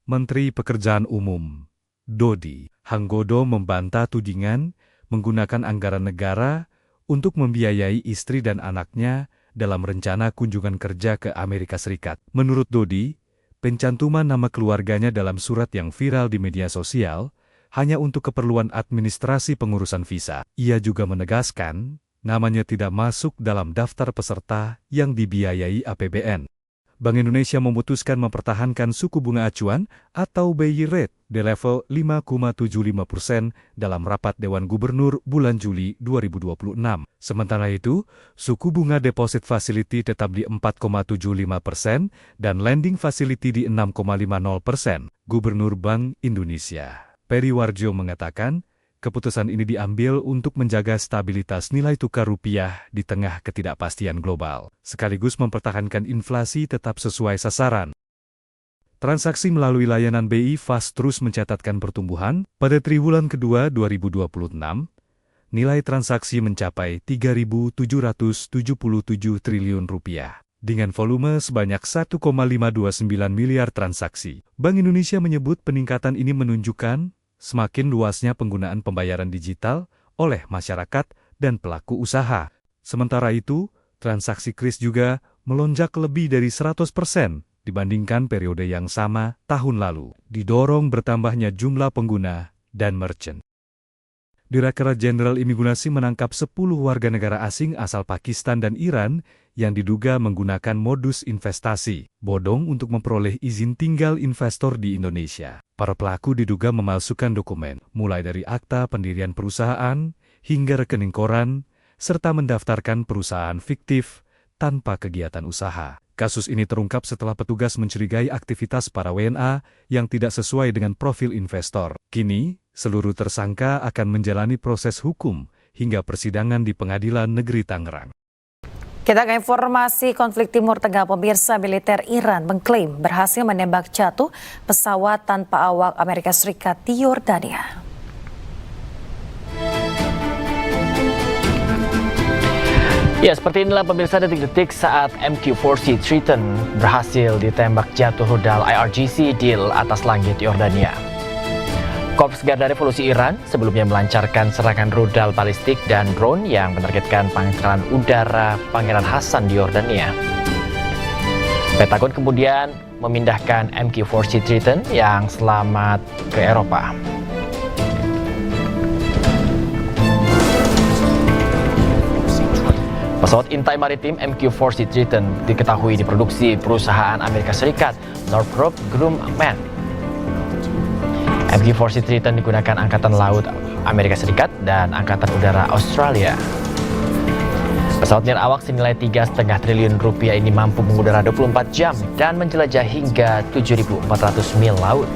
Menteri Pekerjaan Umum, Dodi Hanggodo membantah tudingan menggunakan anggaran negara untuk membiayai istri dan anaknya dalam rencana kunjungan kerja ke Amerika Serikat. Menurut Dodi, pencantuman nama keluarganya dalam surat yang viral di media sosial hanya untuk keperluan administrasi pengurusan visa. Ia juga menegaskan, namanya tidak masuk dalam daftar peserta yang dibiayai APBN. Bank Indonesia memutuskan mempertahankan suku bunga acuan atau BI rate di level 5,75% dalam rapat Dewan Gubernur bulan Juli 2026. Sementara itu, suku bunga deposit facility tetap di 4,75% dan lending facility di 6,50%. Gubernur Bank Indonesia, Peri Warjo mengatakan, keputusan ini diambil untuk menjaga stabilitas nilai tukar rupiah di tengah ketidakpastian global, sekaligus mempertahankan inflasi tetap sesuai sasaran. Transaksi melalui layanan BI Fast terus mencatatkan pertumbuhan. Pada triwulan kedua 2026, nilai transaksi mencapai 3.777 triliun rupiah, dengan volume sebanyak 1,529 miliar transaksi. Bank Indonesia menyebut peningkatan ini menunjukkan semakin luasnya penggunaan pembayaran digital oleh masyarakat dan pelaku usaha. Sementara itu, transaksi kris juga melonjak lebih dari 100% dibandingkan periode yang sama tahun lalu, didorong bertambahnya jumlah pengguna dan merchant. Direktorat Jenderal Imigrasi menangkap 10 warga negara asing asal Pakistan dan Iran yang diduga menggunakan modus investasi bodong untuk memperoleh izin tinggal investor di Indonesia. Para pelaku diduga memalsukan dokumen, mulai dari akta pendirian perusahaan hingga rekening koran, serta mendaftarkan perusahaan fiktif tanpa kegiatan usaha. Kasus ini terungkap setelah petugas mencurigai aktivitas para WNA yang tidak sesuai dengan profil investor. Kini, seluruh tersangka akan menjalani proses hukum hingga persidangan di Pengadilan Negeri Tangerang. Kita ke informasi konflik Timur Tengah. Pemirsa, militer Iran mengklaim berhasil menembak jatuh pesawat tanpa awak Amerika Serikat di Yordania. Ya, seperti inilah pemirsa detik-detik saat MQ-4C Triton berhasil ditembak jatuh rudal IRGC di atas langit Yordania. Korps Garda Revolusi Iran sebelumnya melancarkan serangan rudal balistik dan drone yang menargetkan pangkalan udara Pangeran Hasan di Yordania. Pentagon kemudian memindahkan MQ-4C Triton yang selamat ke Eropa. Pesawat intai maritim MQ-4C Triton diketahui diproduksi perusahaan Amerika Serikat Northrop Grumman. MQ-4C Triton digunakan Angkatan Laut Amerika Serikat dan Angkatan Udara Australia. Pesawat nirawak senilai 3,5 triliun rupiah ini mampu mengudara 24 jam dan menjelajah hingga 7.400 mil laut.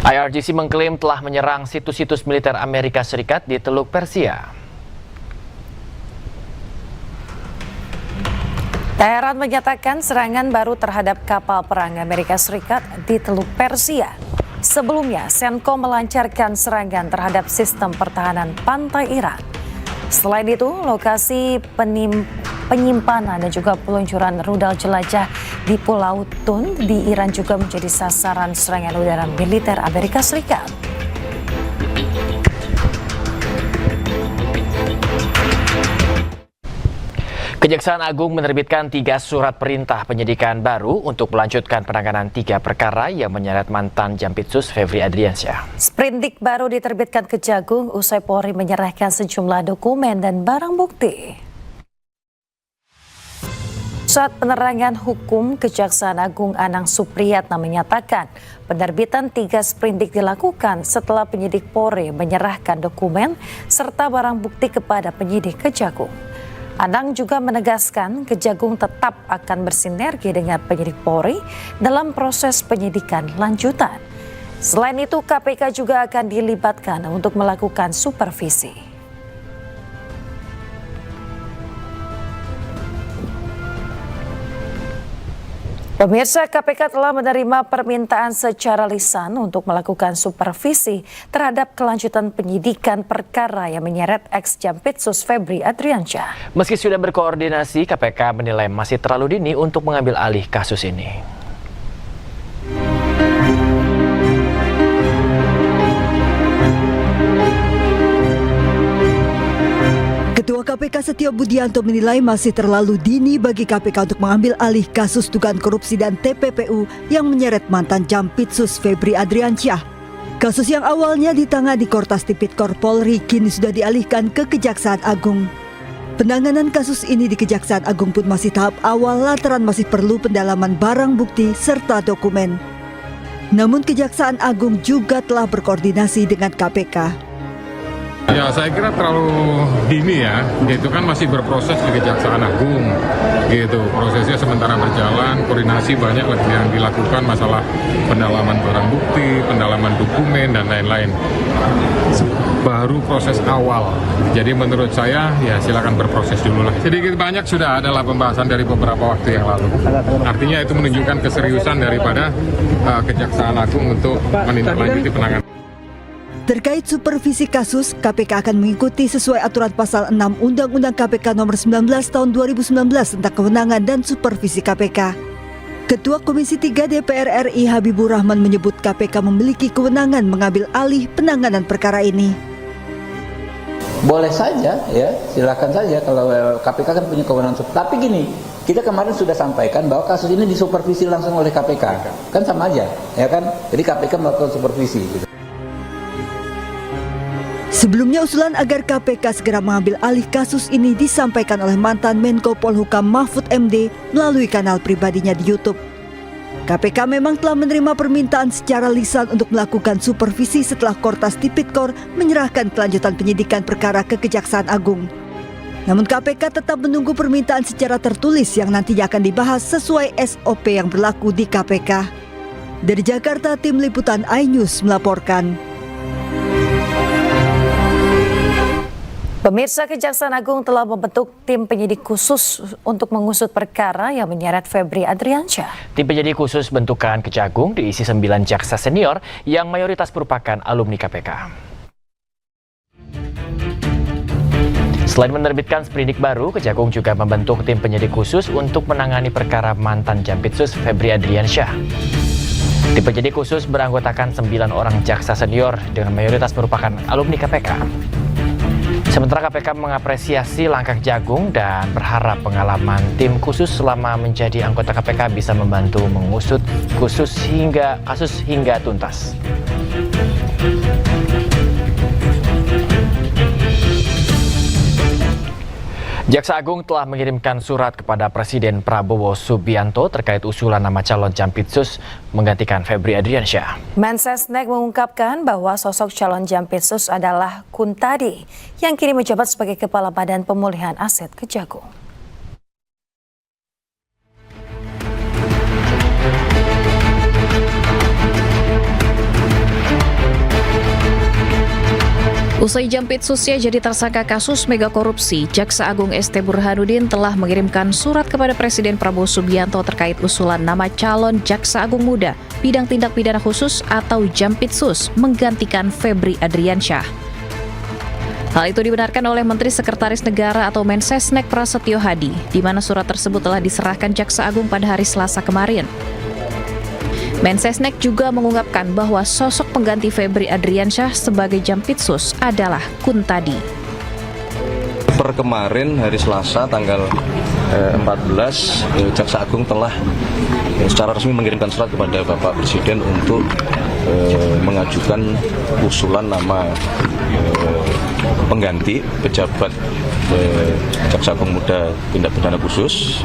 IRGC mengklaim telah menyerang situs-situs militer Amerika Serikat di Teluk Persia. Teheran menyatakan serangan baru terhadap kapal perang Amerika Serikat di Teluk Persia. Sebelumnya, CENTCOM melancarkan serangan terhadap sistem pertahanan pantai Iran. Selain itu, lokasi penyimpanan dan juga peluncuran rudal jelajah di Pulau Thun di Iran juga menjadi sasaran serangan udara militer Amerika Serikat. Kejaksaan Agung menerbitkan 3 surat perintah penyidikan baru untuk melanjutkan penanganan 3 perkara yang menyeret mantan Jampitsus Febri Adriansyah. Sprindik baru diterbitkan Kejagung usai Polri menyerahkan sejumlah dokumen dan barang bukti. Saat penerangan hukum, Kejaksaan Agung Anang Supriyatna menyatakan penerbitan 3 sprindik dilakukan setelah penyidik Polri menyerahkan dokumen serta barang bukti kepada penyidik Kejagung. Anang juga menegaskan Kejagung tetap akan bersinergi dengan penyidik Polri dalam proses penyidikan lanjutan. Selain itu, KPK juga akan dilibatkan untuk melakukan supervisi. Pemirsa, KPK telah menerima permintaan secara lisan untuk melakukan supervisi terhadap kelanjutan penyidikan perkara yang menyeret ex-Jampitsus Febri Adriansyah. Meski sudah berkoordinasi, KPK menilai masih terlalu dini untuk mengambil alih kasus ini. Ketua KPK Setio Budianto menilai masih terlalu dini bagi KPK untuk mengambil alih kasus dugaan korupsi dan TPPU yang menyeret mantan Jampitsus Febri Adriansyah. Kasus yang awalnya ditangani Kortas Tipikor Polri kini sudah dialihkan ke Kejaksaan Agung. Penanganan kasus ini di Kejaksaan Agung pun masih tahap awal lantaran masih perlu pendalaman barang bukti serta dokumen. Namun Kejaksaan Agung juga telah berkoordinasi dengan KPK. Ya, saya kira terlalu dini ya, gitu kan masih berproses di Kejaksaan Agung, gitu. Prosesnya sementara berjalan, koordinasi banyak lagi yang dilakukan, masalah pendalaman barang bukti, pendalaman dokumen, dan lain-lain. Baru proses awal, jadi menurut saya ya silakan berproses dulu lah. Sedikit banyak sudah adalah pembahasan dari beberapa waktu yang lalu. Artinya itu menunjukkan keseriusan daripada Kejaksaan Agung untuk menindaklanjuti penanganan. Terkait supervisi kasus, KPK akan mengikuti sesuai aturan pasal 6 Undang-Undang KPK nomor 19 tahun 2019 tentang kewenangan dan supervisi KPK. Ketua Komisi 3 DPR RI Habibur Rahman menyebut KPK memiliki kewenangan mengambil alih penanganan perkara ini. Boleh saja ya, silakan saja kalau KPK kan punya kewenangan. Tapi gini, kita kemarin sudah sampaikan bahwa kasus ini disupervisi langsung oleh KPK. Kan sama aja, ya kan? Jadi KPK melakukan supervisi gitu. Sebelumnya usulan agar KPK segera mengambil alih kasus ini disampaikan oleh mantan Menko Polhukam Mahfud MD melalui kanal pribadinya di YouTube. KPK memang telah menerima permintaan secara lisan untuk melakukan supervisi setelah Kortas Tipikor menyerahkan kelanjutan penyidikan perkara ke Kejaksaan Agung. Namun KPK tetap menunggu permintaan secara tertulis yang nantinya akan dibahas sesuai SOP yang berlaku di KPK. Dari Jakarta, Tim Liputan iNews melaporkan. Pemirsa, Kejaksaan Agung telah membentuk tim penyidik khusus untuk mengusut perkara yang menyeret Febri Adriansyah. Tim penyidik khusus bentukan Kejagung diisi 9 jaksa senior yang mayoritas merupakan alumni KPK. Selain menerbitkan sprindik baru, Kejagung juga membentuk tim penyidik khusus untuk menangani perkara mantan Jampitsus Febri Adriansyah. Tim penyidik khusus beranggotakan 9 orang jaksa senior dengan mayoritas merupakan alumni KPK. Sementara KPK mengapresiasi langkah Kejagung dan berharap pengalaman tim khusus selama menjadi anggota KPK bisa membantu mengusut kasus hingga tuntas. Jaksa Agung telah mengirimkan surat kepada Presiden Prabowo Subianto terkait usulan nama calon Jampitsus menggantikan Febri Adriansyah. Mensesnek mengungkapkan bahwa sosok calon Jampitsus adalah Kuntadi yang kini menjabat sebagai Kepala Badan Pemulihan Aset Kejagung. Usai Jampitsusnya jadi tersangka kasus mega korupsi, Jaksa Agung ST Burhanuddin telah mengirimkan surat kepada Presiden Prabowo Subianto terkait usulan nama calon Jaksa Agung Muda bidang tindak pidana khusus atau Jampitsus menggantikan Febri Adriansyah. Hal itu dibenarkan oleh Menteri Sekretaris Negara atau Mensesnek Prasetyo Hadi, di mana surat tersebut telah diserahkan Jaksa Agung pada hari Selasa kemarin. Mensesnek juga mengungkapkan bahwa sosok pengganti Febri Adriansyah sebagai Jampitsus adalah Kuntadi. Per kemarin hari Selasa tanggal 14, Jaksa Agung telah secara resmi mengirimkan surat kepada Bapak Presiden untuk mengajukan usulan nama pengganti pejabat Jaksa Agung Muda Tindak Pidana Khusus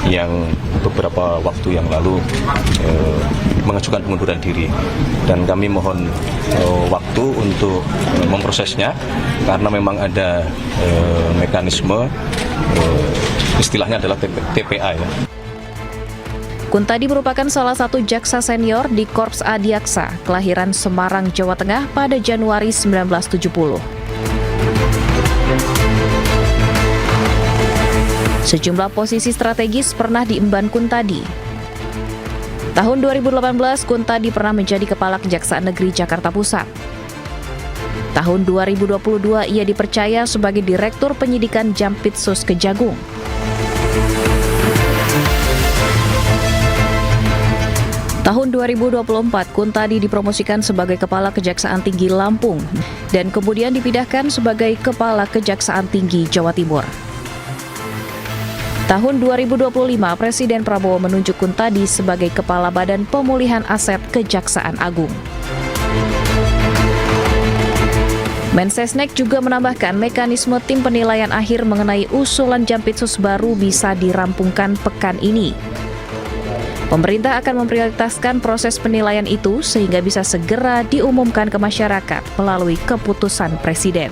yang beberapa waktu yang lalu mengajukan pengunduran diri, dan kami mohon waktu untuk memprosesnya karena memang ada mekanisme istilahnya adalah TPA ya. Kuntadi merupakan salah satu jaksa senior di Korps Adiaksa, kelahiran Semarang, Jawa Tengah pada Januari 1970. Sejumlah posisi strategis pernah diemban Kuntadi. Tahun 2018, Kuntadi pernah menjadi Kepala Kejaksaan Negeri Jakarta Pusat. Tahun 2022, ia dipercaya sebagai Direktur Penyidikan Jampitsus Kejagung. Tahun 2024, Kuntadi dipromosikan sebagai Kepala Kejaksaan Tinggi Lampung dan kemudian dipindahkan sebagai Kepala Kejaksaan Tinggi Jawa Timur. Tahun 2025, Presiden Prabowo menunjuk Kuntadi sebagai Kepala Badan Pemulihan Aset Kejaksaan Agung. Mensesnek juga menambahkan mekanisme tim penilaian akhir mengenai usulan Jampitsus baru bisa dirampungkan pekan ini. Pemerintah akan memprioritaskan proses penilaian itu sehingga bisa segera diumumkan ke masyarakat melalui keputusan Presiden.